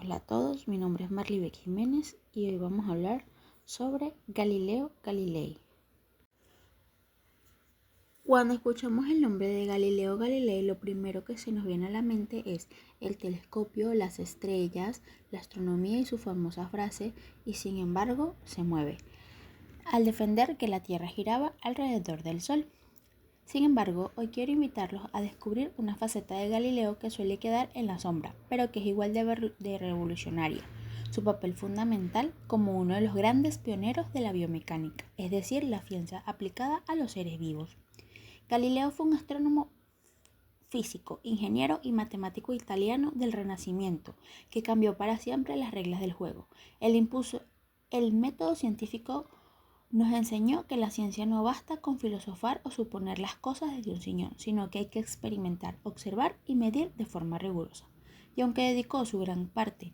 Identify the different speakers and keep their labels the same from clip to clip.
Speaker 1: Hola a todos, mi nombre es Marlibek Jiménez y hoy vamos a hablar sobre Galileo Galilei. Cuando escuchamos el nombre de Galileo Galilei, lo primero que se nos viene a la mente es el telescopio, las estrellas, la astronomía y su famosa frase "y sin embargo se mueve", al defender que la Tierra giraba alrededor del Sol. Sin embargo, hoy quiero invitarlos a descubrir una faceta de Galileo que suele quedar en la sombra, pero que es igual de revolucionaria. Su papel fundamental como uno de los grandes pioneros de la biomecánica, es decir, la ciencia aplicada a los seres vivos. Galileo fue un astrónomo, físico, ingeniero y matemático italiano del Renacimiento, que cambió para siempre las reglas del juego. Él impuso el método científico. Nos enseñó que la ciencia no basta con filosofar o suponer las cosas desde un sillón, sino que hay que experimentar, observar y medir de forma rigurosa. Y aunque dedicó su gran parte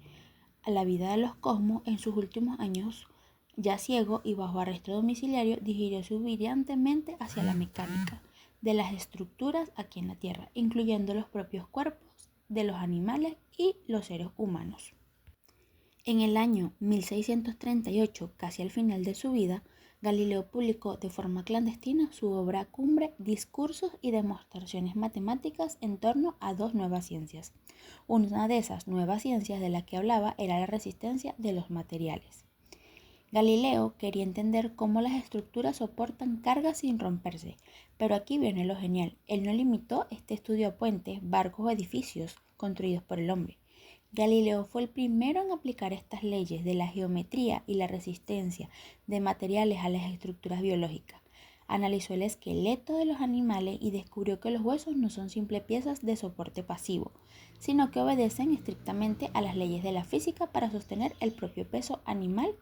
Speaker 1: a la vida de los cosmos, en sus últimos años, ya ciego y bajo arresto domiciliario, dirigió su brillante mente hacia la mecánica de las estructuras aquí en la Tierra, incluyendo los propios cuerpos de los animales y los seres humanos. En el año 1638, casi al final de su vida, Galileo publicó de forma clandestina su obra cumbre, Discursos y demostraciones matemáticas en torno a dos nuevas ciencias. Una de esas nuevas ciencias de la que hablaba era la resistencia de los materiales. Galileo quería entender cómo las estructuras soportan cargas sin romperse, pero aquí viene lo genial. Él no limitó este estudio a puentes, barcos o edificios construidos por el hombre. Galileo fue el primero en aplicar estas leyes de la geometría y la resistencia de materiales a las estructuras biológicas. Analizó el esqueleto de los animales y descubrió que los huesos no son simples piezas de soporte pasivo, sino que obedecen estrictamente a las leyes de la física para sostener el propio peso animal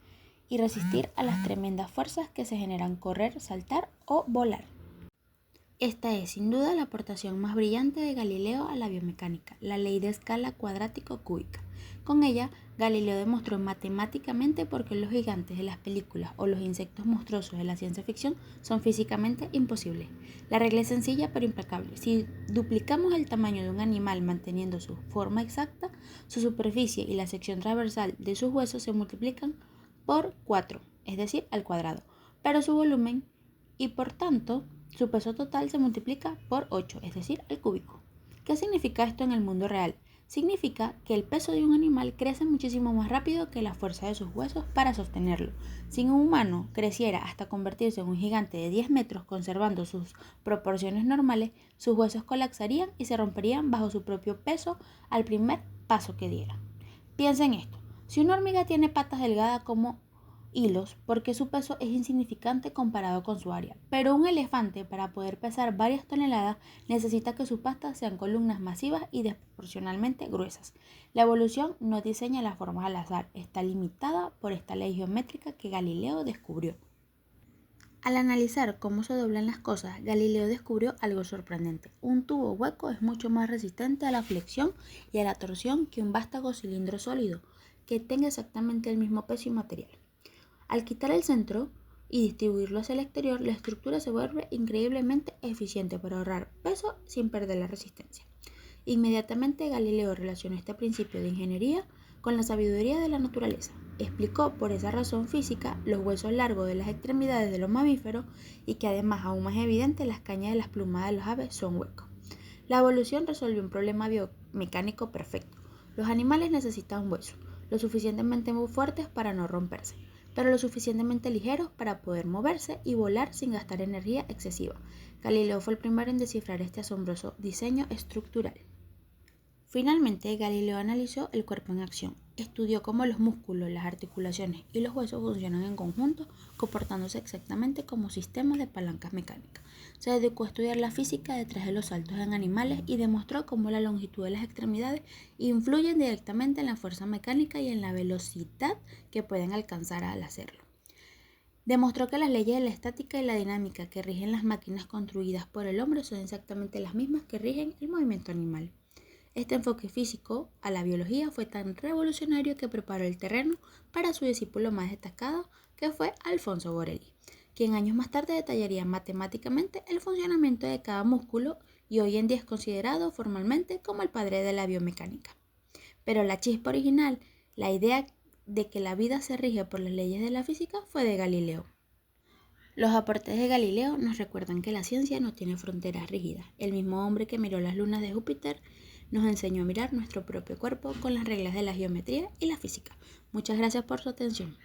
Speaker 1: y resistir a las tremendas fuerzas que se generan correr, saltar o volar. Esta es, sin duda, la aportación más brillante de Galileo a la biomecánica, la ley de escala cuadrático-cúbica. Con ella, Galileo demostró matemáticamente por qué los gigantes de las películas o los insectos monstruosos de la ciencia ficción son físicamente imposibles. La regla es sencilla pero implacable. Si duplicamos el tamaño de un animal manteniendo su forma exacta, su superficie y la sección transversal de sus huesos se multiplican por 4, es decir, al cuadrado, pero su volumen y por tanto su peso total se multiplica por 8, es decir, al cúbico. ¿Qué significa esto en el mundo real? Significa que el peso de un animal crece muchísimo más rápido que la fuerza de sus huesos para sostenerlo. Si un humano creciera hasta convertirse en un gigante de 10 metros conservando sus proporciones normales, sus huesos colapsarían y se romperían bajo su propio peso al primer paso que diera. Piensa en esto. Si una hormiga tiene patas delgadas como hilos, porque su peso es insignificante comparado con su área, pero un elefante, para poder pesar varias toneladas, necesita que sus patas sean columnas masivas y desproporcionalmente gruesas. La evolución no diseña las formas al azar, está limitada por esta ley geométrica que Galileo descubrió. Al analizar cómo se doblan las cosas, Galileo descubrió algo sorprendente. Un tubo hueco es mucho más resistente a la flexión y a la torsión que un vástago cilindro sólido, que tenga exactamente el mismo peso y material. Al quitar el centro y distribuirlo hacia el exterior, la estructura se vuelve increíblemente eficiente para ahorrar peso sin perder la resistencia. Inmediatamente Galileo relacionó este principio de ingeniería con la sabiduría de la naturaleza. Explicó por esa razón física los huesos largos de las extremidades de los mamíferos y que además, aún más evidente, las cañas de las plumas de los aves son huecos. La evolución resolvió un problema biomecánico perfecto. Los animales necesitan huesos, lo suficientemente muy fuertes para no romperse, pero lo suficientemente ligeros para poder moverse y volar sin gastar energía excesiva. Galileo fue el primero en descifrar este asombroso diseño estructural. Finalmente, Galileo analizó el cuerpo en acción. Estudió cómo los músculos, las articulaciones y los huesos funcionan en conjunto, comportándose exactamente como sistemas de palancas mecánicas. Se dedicó a estudiar la física detrás de los saltos en animales y demostró cómo la longitud de las extremidades influyen directamente en la fuerza mecánica y en la velocidad que pueden alcanzar al hacerlo. Demostró que las leyes de la estática y la dinámica que rigen las máquinas construidas por el hombre son exactamente las mismas que rigen el movimiento animal. Este enfoque físico a la biología fue tan revolucionario que preparó el terreno para su discípulo más destacado, que fue Alfonso Borelli, quien años más tarde detallaría matemáticamente el funcionamiento de cada músculo y hoy en día es considerado formalmente como el padre de la biomecánica. Pero la chispa original La idea de que la vida se rige por las leyes de la física fue de Galileo. Los aportes de Galileo nos recuerdan que la ciencia no tiene fronteras rígidas. El mismo hombre que miró las lunas de Júpiter nos enseñó a mirar nuestro propio cuerpo con las reglas de la geometría y la física. Muchas gracias por su atención.